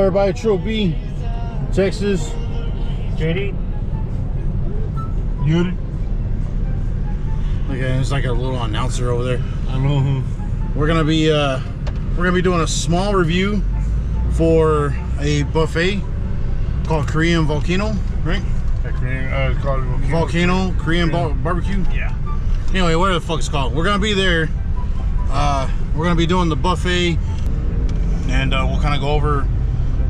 everybody, Trophy, Texas. JD. Yuri. Okay, there's like a little announcer over there. I know him. We're gonna be doing a small review for a buffet called Korean Volcano, right? It's called Volcano Korean barbecue. Yeah. Anyway, whatever the fuck it's called. We're gonna be there. We're gonna be doing the buffet, and we'll kind of go over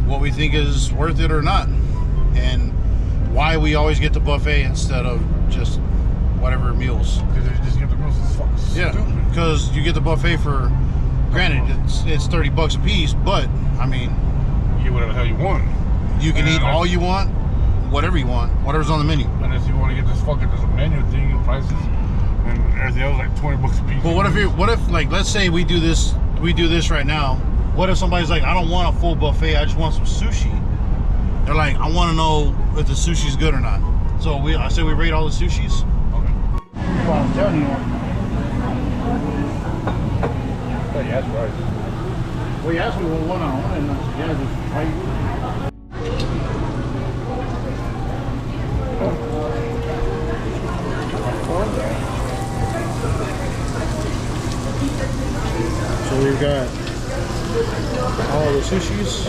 what we think is worth it or not, and why we always get the buffet instead of just whatever meals. Because you just get the meals. It's fucking Yeah, stupid. because you get the buffet for, granted, it's $30 a piece, but I mean, You get whatever the hell you want. you can And eat all you want, whatever you want, whatever's on the menu. Unless you want to get this fucking menu thing and prices and everything else like $20 a piece. But what if like, let's say we do this right now. What if somebody's like, I don't want a full buffet, I just want some sushi. They're like, I want to know if the sushi's good or not. So I say we rate all the sushis. Okay. Well, I'm telling you. Oh, yeah, that's right. Well, you asked me one on one, and yeah, just try you. So we've got all the sushis.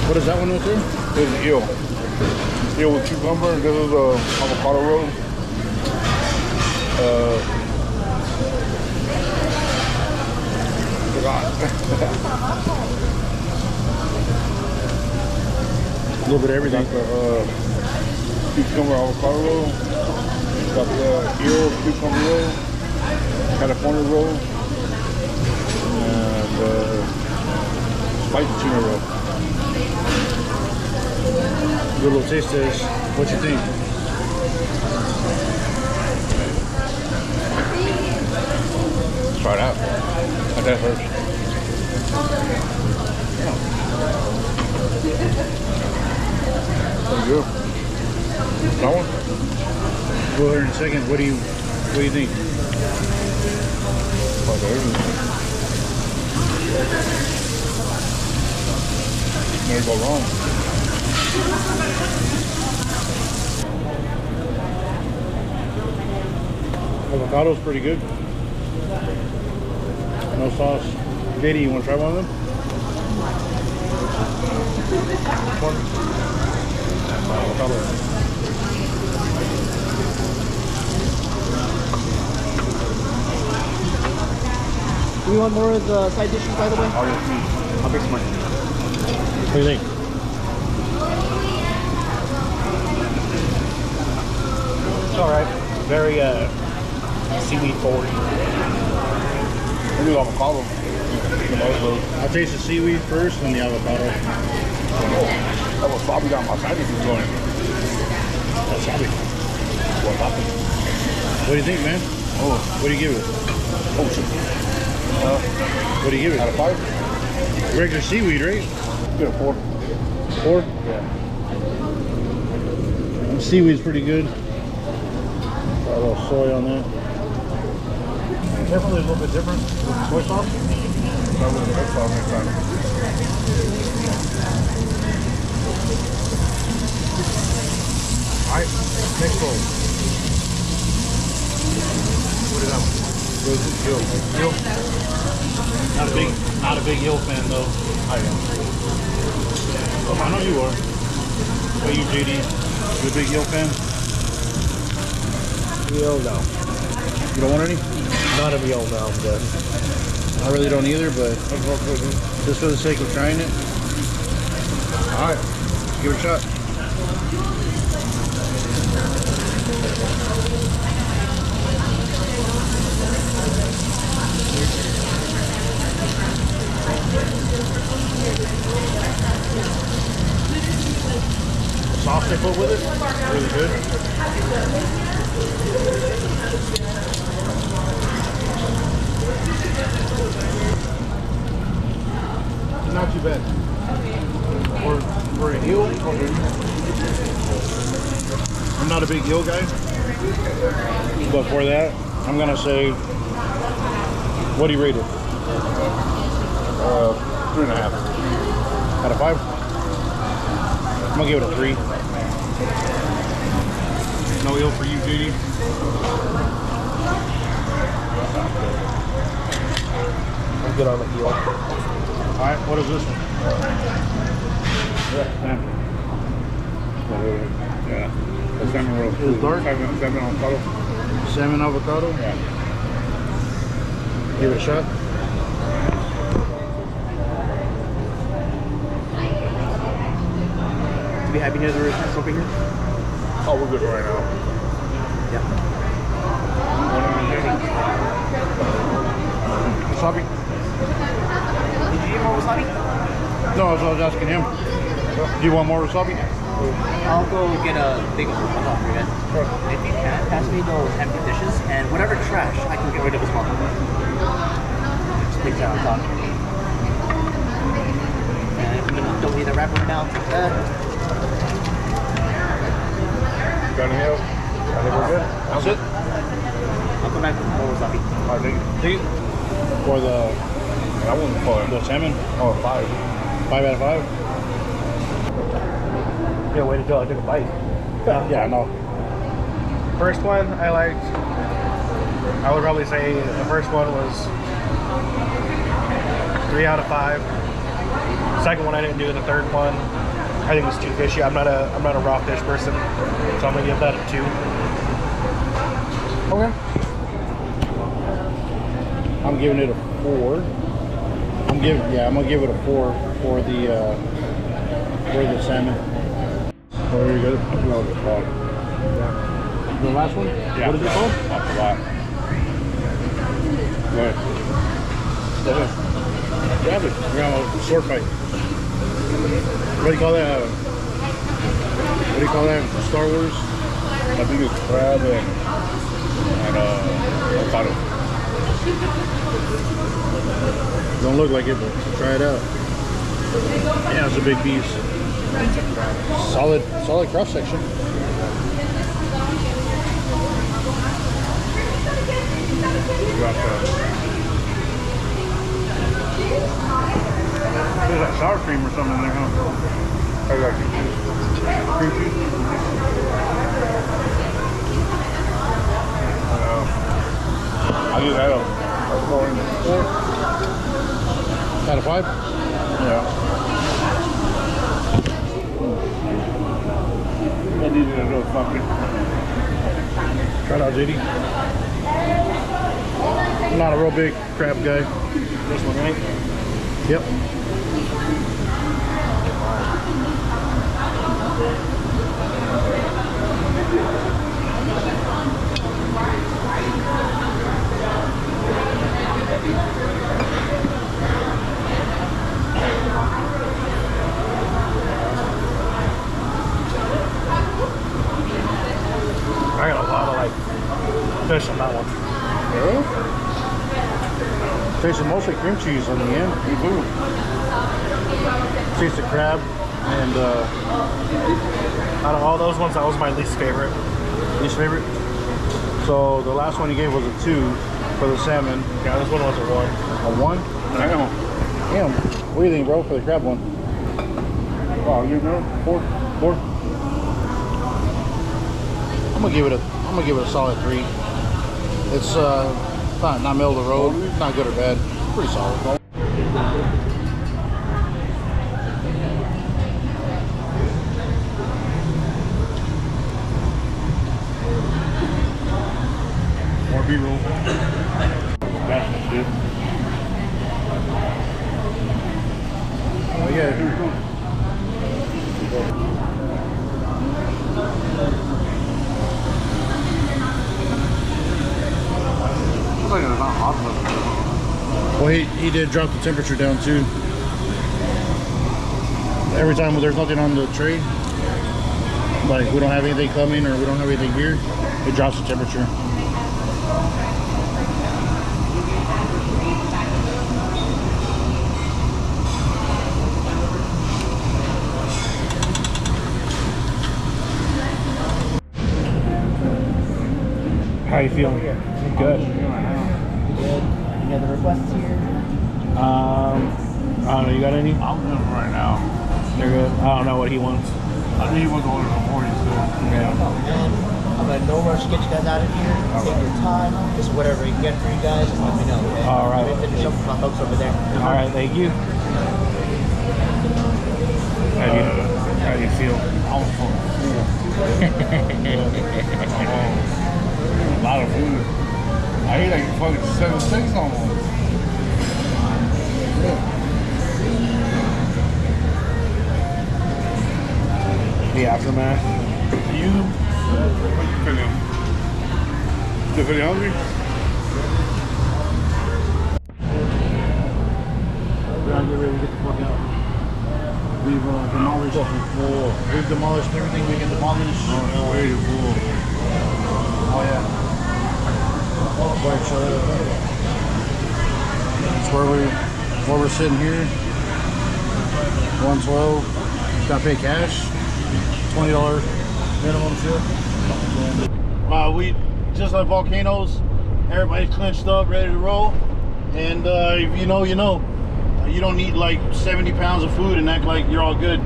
What is that one with there? This is eel. Eel with cucumber. This is avocado roll. Forgot. A little bit of everything. Got the cucumber avocado roll. Got the eel cucumber roll. California roll. And spicy tuna roll. Good little taste test. What you think? Let's try it out. I that first. Pretty good. That one? Go ahead in a second. What do you think? Never go wrong. Avocado's pretty good. No sauce. JD, you want to try one of them? Avocado. Do we want more of the side dishes, by the way? I'll fix mine. What do you think? It's alright. Very seaweed forward. I do avocado. I'll taste the seaweed first and the avocado. That wasabi got my side dishes going. Wasabi. Wasabi. What do you think, man? Oh, What do you give it? oh shit. What do you give Out of it? 5? Regular seaweed, right? Get a 4. 4? Yeah. The seaweed's pretty good. Got a little soy on that. Definitely a little bit different with soy sauce. That was the best sauce next time. Alright, next roll. What is that one? Eel. Not a big eel fan though. I am. Oh, I know you are. What are you, JD? You a big eel fan? Eel, no. You don't want any? Not a meal, no. But I really don't either, but just for the sake of trying it. Alright, give it a shot. The sauce they put with it, really good. Not too bad. For a eel, I'm not a big eel guy, but for that, I'm gonna say, what do you rate it? 3.5. Out of 5? I'm gonna give it a 3. No ill for you, JD. I'm good on the eel. Alright, what is this one? Yeah. The salmon roll. It's dark? Salmon avocado. Salmon avocado? Yeah. Give it a shot. Do we have any other snacks over here? Oh, we're good right now. Yeah. Wasabi? Did you eat more wasabi? No, I was asking him. Do you want more wasabi? I'll go get a big one for you guys. If you can, pass me those empty dishes and whatever trash I can get rid of as well. Just place that on top. And if you don't need a wrapper right now, take that. Got any else? I think we're good. That's it? I'll come back with more wasabi. Alright, thank you. Take it. For I wouldn't call it. the salmon? Oh, 5. 5 out of 5? Yeah, wait until I took a bite. Yeah, no. First one I liked. I would probably say the first one was 3 out of 5. Second one I didn't do. The third one I think was too fishy. I'm not a raw fish person, so I'm gonna give that a 2. Okay. I'm giving it a 4. I'm gonna give it a 4 for the salmon. Oh, you're good? I know what it's called. The last one? Yeah. What is it called? Off the lot. Go ahead. Go ahead. Grab it. We're gonna have a sword fight. What do you call that? What do you call that? Star Wars? I think it's crab and avocado. Don't look like it, but try it out. Yeah, it's a big piece. Solid cross section. There's like sour cream or something in there, huh? I got you. Cream cheese? I do that a 4 and 4. Out of 5? Yeah. I needed a little something. Try it out, JD. I'm not a real big crab guy. This one, right? Yep. I got a lot of like fish on that one. Tasted mostly cream cheese on the end. Tasted crab and Out of all those ones, that was my least favorite. least favorite. So the last one you gave was a 2 for the salmon. Yeah, this one was a 1. A 1? Damn. What do you think, bro, for the crab one? Oh, you know, 4. 4? I'm gonna give it a solid 3. It's not middle of the road. It's not good or bad. Pretty solid. More B-roll. That's good. Oh yeah. Looks like it's not hot enough. Well, he did drop the temperature down too. Every time there's nothing on the tray, like we don't have anything coming or we don't have anything here, it drops the temperature. How you feeling? Good. Good. Good. Any other requests here? I don't know. You got any? I'm good right now. You're good. I don't know what he wants. I knew he wasn't ordering no more. He said. Yeah. Oh, man. I'm in no rush to get you guys out of here. Take your time. Just whatever you can get for you guys, just let me know, okay? All right. Let me finish up with my folks over there. All right, thank you. How do you feel? I was full. A lot of food. I ate like fucking 7 steaks almost. The aftermath. You? What you feeling? You feeling hungry? We gotta get ready to get the fuck out. We've demolished. We've demolished everything we can demolish. Way too full. Oh yeah. Right, so that's where we're sitting here. 112. Gotta pay cash. $20 minimum tip. We just like Volcanoes. Everybody's clenched up, ready to roll. And if you know, you know. You don't need like 70 pounds of food and act like you're all good.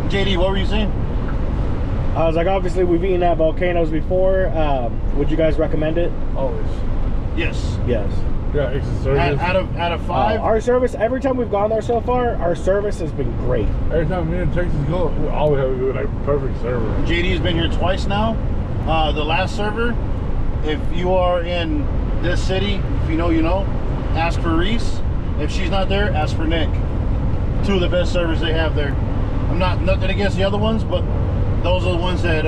JD, what were you saying? I was like, obviously we've eaten at Volcanoes before. Would you guys recommend it? Always. Yes. Yes. Yeah, extra service. Out of 5. Our service, every time we've gone there so far, our service has been great. Every time me and Texas go, we always have a good, like, perfect server. JD's been here twice now. The last server, if you are in this city, if you know, you know, ask for Reese. If she's not there, ask for Nick. 2 of the best servers they have there. I'm nothing against the other ones, but those are the ones that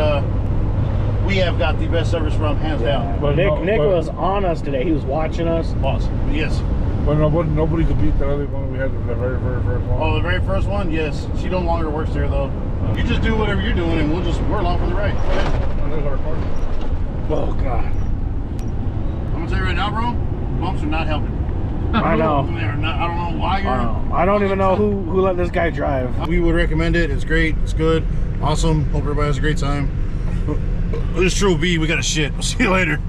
we have got the best service from, hands down. But Nick was on us today. He was watching us. Awesome. Yes. But nobody could beat the other one we had, the very first one. Oh, the very first one? Yes. She no longer works there, though. You just do whatever you're doing, and we're along for the ride. There's our party. Oh, God. I'm gonna tell you right now, bro, bumps are not helping. I know. They're not, I don't know why you're... I don't even know who let this guy drive. We would recommend it. It's great. It's good. Awesome. Hope everybody has a great time. This is True B. We got to shit. We'll see you later.